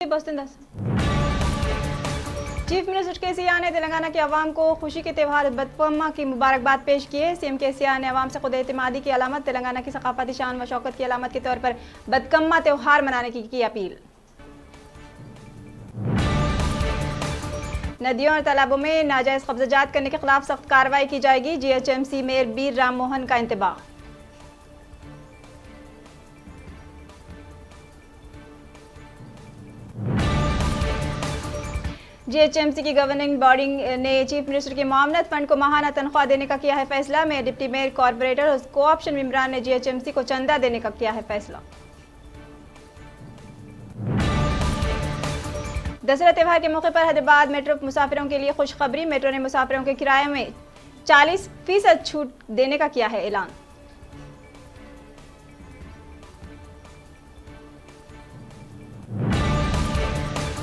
Chief minister KCR ने तेलंगाना की आवाम को खुशी के त्यौहार बतुकम्मा की मुबारकबाद पेश की है। सीएम केसीआर ने आवाम से खुद एतमादी की अलामत, तेलंगाना की सकाफती शान व शौकत की अलामत के तौर पर बतुकम्मा त्यौहार मनाने की अपील। नदियों और तालाबों में नाजायज कब्जाजात करने के खिलाफ सख्त कार्रवाई की जाएगी। जीएचएमसी मेयर बीर राम मोहन का इंतबाह। जीएचएमसी की गवर्निंग बॉडी ने चीफ मिनिस्टर के मामलत फंड को माहाना तनख्वाह देने का किया है फैसला। में डिप्टी मेयर, कॉर्पोरेटर और कोऑप्शन मेंबरान ने जीएचएमसी को चंदा देने का किया है फैसला। दशहरा त्यौहार के मौके पर हैदराबाद मेट्रो मुसाफिरों के लिए खुशखबरी। मेट्रो ने मुसाफिरों के किराए में 40% छूट देने का किया है ऐलान।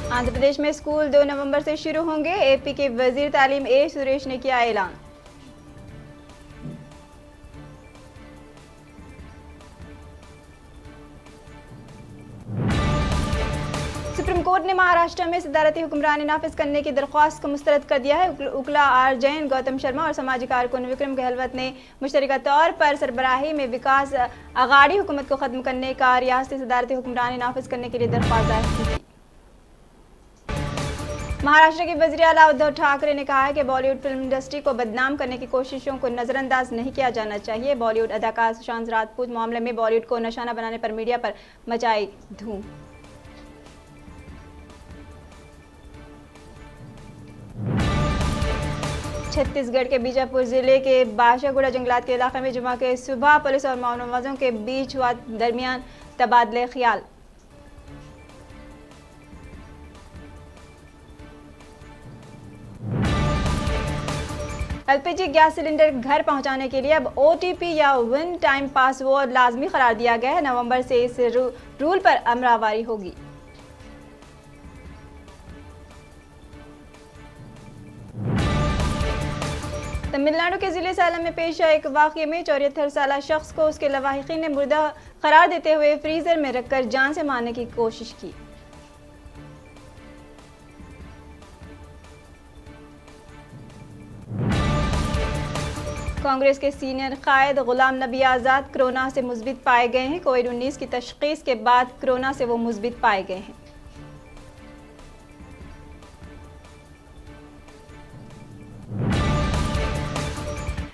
आंध्र प्रदेश में स्कूल 2 नवंबर से शुरू होंगे। एपी के वजीर तालीम ए सुरेश ने किया ऐलान। सुप्रीम कोर्ट ने महाराष्ट्र में सदारती हुक्मरानी नाफिज करने की दरख्वास्त को मुस्तरद कर दिया है। उकला आर जैन, गौतम शर्मा और समाजी कारकुन विक्रम गहलवत ने मुश्तरका तौर पर सरबराही में विकास अगाड़ी हुकूमत को खत्म करने का रियासती सदारती हुक्मरानी नाफिज करने के लिए दरख्वास्त दायर की थी। महाराष्ट्र के वज़ीर आला उद्धव ठाकरे ने कहा है कि बॉलीवुड फिल्म इंडस्ट्री को बदनाम करने की कोशिशों को नजरअंदाज नहीं किया जाना चाहिए। बॉलीवुड अदाकार सुशांत राजपूत मामले में बॉलीवुड को निशाना बनाने पर मीडिया पर मचाई धूम। छत्तीसगढ़ के बीजापुर जिले के बाशागुड़ा जंगलात के इलाके में जुमा के सुबह पुलिस और माओवादियों के बीच हुआ दरमियान तबादले ख्याल। एलपीजी गैस सिलेंडर घर पहुंचाने के लिए अब ओटीपी या वन टाइम पासवर्ड लाजमी करार दिया गया है। नवंबर से इस रूल पर अमलावरी होगी। तमिलनाडु के जिले सालम में पेश आए एक वाकये में 74 साला शख्स को उसके लवाहिकीन ने मुर्दा करार देते हुए फ्रीजर में रखकर जान से मारने की कोशिश की। कांग्रेस के सीनियर कायद गुलाम नबी आज़ाद कोरोना से मुस्बित पाए गए हैं। कोविड-19 की तशखीस के बाद कोरोना से वो मुस्बित पाए गए हैं।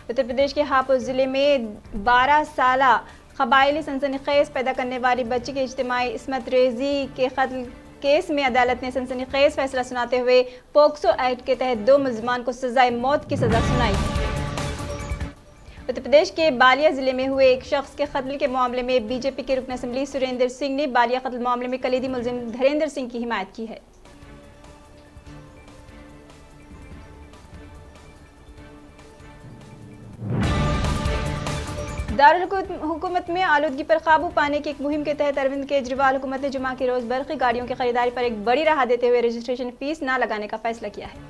उत्तर प्रदेश के हापुड़ जिले में 12 साला कबायली सनसनीखेज पैदा करने वाली बच्ची की इज्तिमाई इस्मत रेजी के कत्ल केस में अदालत ने सनसनीखेज फैसला सुनाते हुए पोक्सो एक्ट के तहत 2 मुलजमान को सजाए मौत की सजा सुनाई है। उत्तर प्रदेश के बालिया जिले में हुए एक शख्स के कत्ल के मामले में बीजेपी के रुकन असेंबली सुरेंद्र सिंह ने बालिया कत्ल मामले में कलीदी मुलजिम धीरेंद्र सिंह की हिमायत की है। दारुल हुकूमत में आलूदगी पर काबू पाने की एक मुहिम के तहत अरविंद केजरीवाल हुकूमत ने जुमा के रोज बरकी गाड़ियों की खरीदारी पर एक बड़ी राहत देते हुए रजिस्ट्रेशन फीस न लगाने का फैसला किया है।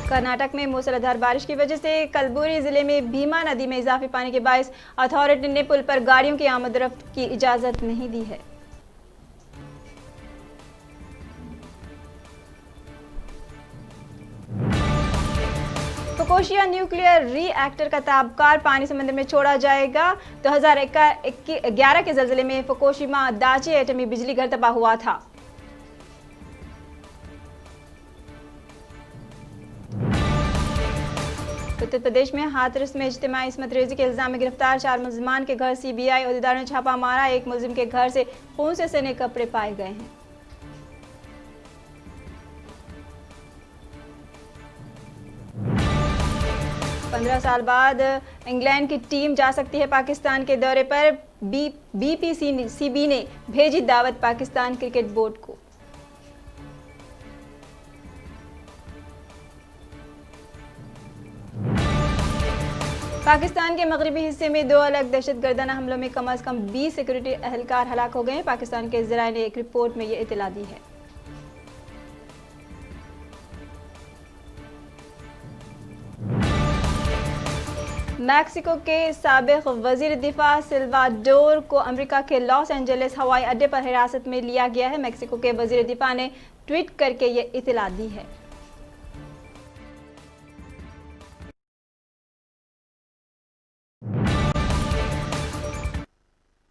कर्नाटक में मूसलाधार बारिश की वजह से कलबुर्गी जिले में भीमा नदी में इजाफी पानी के बायस अथॉरिटी ने पुल पर गाड़ियों की आमद-रफ्त की इजाजत नहीं दी है। फुकुशिमा न्यूक्लियर रिएक्टर का ताबकार पानी समंदर में छोड़ा जाएगा। 2011 के ज़लज़ले में फुकुशिमा दाची एटमी बिजली घर तबाह हुआ था। उत्तर प्रदेश में हाथरस में इज्तिमाई इस्मत रेजी के इल्जाम में गिरफ्तार 4 मुलजमान के घर सीबीआई अहदेदारों ने छापा मारा। एक मुलजिम के घर से खून से सने कपड़े पाए गए हैं। पंद्रह साल बाद इंग्लैंड की टीम जा सकती है पाकिस्तान के दौरे पर। बीपीसीबी ने भेजी दावत पाकिस्तान क्रिकेट बोर्ड को। पाकिस्तान के मगरबी हिस्से में 2 अलग दहशतगर्दाना हमलों में कम से कम 20 सिक्योरिटी एहलकार हलाक हो गए हैं। पाकिस्तान के ज़राए ने एक रिपोर्ट में ये इत्तला दी है। मैक्सिको के साबिक वजीर दिफा सिल्वाडोर को अमेरिका के लॉस एंजलिस हवाई अड्डे पर हिरासत में लिया गया है। मैक्सिको के वजीर दिफा ने ट्वीट करके ये इत्तला दी है।